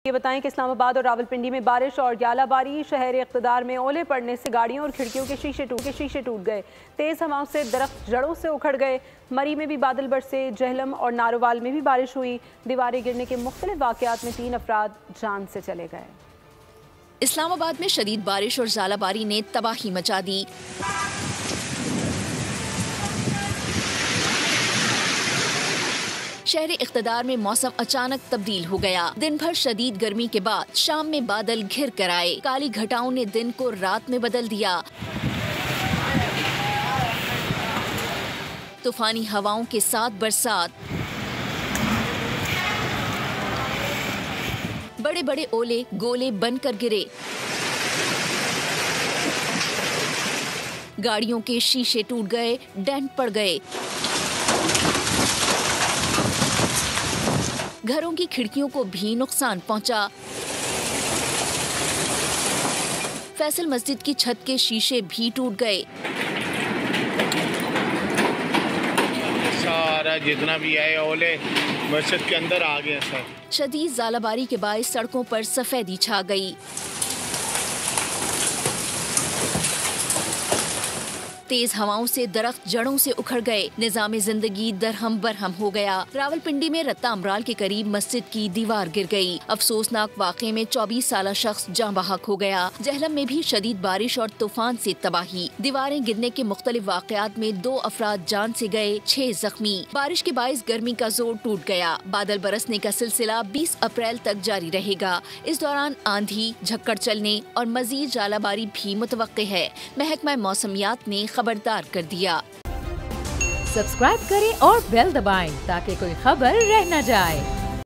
ये बताएं कि इस्लामाबाद और रावलपिंडी में बारिश और यालाबारी, शहर इक़्तिदार में ओले पड़ने से गाड़ियों और खिड़कियों के शीशे टूट गए। तेज़ हवाओं से दरख्त जड़ों से उखड़ गए। मरी में भी बादल बरसे। जहलम और नारोवाल में भी बारिश हुई। दीवारें गिरने के मुख्तलिफ वाक़यात में 3 अफराद जान से चले गए। इस्लामाबाद में शदीद बारिश और यालाबारी ने तबाही मचा दी। शहर इक़्तिदार में मौसम अचानक तब्दील हो गया। दिन भर शदीद गर्मी के बाद शाम में बादल घिर कर आए। काली घटाओं ने दिन को रात में बदल दिया। तूफानी हवाओं के साथ बरसात, बड़े बड़े ओले गोले बनकर गिरे। गाड़ियों के शीशे टूट गए, डेंट पड़ गए। घरों की खिड़कियों को भी नुकसान पहुंचा। फैसल मस्जिद की छत के शीशे भी टूट गए। सारा जितना भी आए ओले मस्जिद के अंदर आ गए सर। शदीद ज़ालाबारी के बायस सड़कों पर सफेदी छा गई। तेज हवाओं से दरख्त जड़ों से उखड़ गए। निज़ामे जिंदगी दरहम बरहम हो गया। रावलपिंडी में रत्ता अमराल के करीब मस्जिद की दीवार गिर गई। अफसोसनाक वाक़े में 24 साला शख्स जाँ बहक हो गया। जहलम में भी शदीद बारिश और तूफान से तबाही। दीवारें गिरने के मुख्तलिफ वाक़यात में 2 अफराद जान से गए, 6 जख्मी। बारिश के बायस गर्मी का जोर टूट गया। बादल बरसने का सिलसिला 20 अप्रैल तक जारी रहेगा। इस दौरान आंधी, झक्कड़ चलने और मजीद जालाबारी भी मुतवक्के है। महकमा मौसमियात ने खबरदार कर दिया। सब्सक्राइब करें और बेल दबाएं ताकि कोई खबर रह न जाए।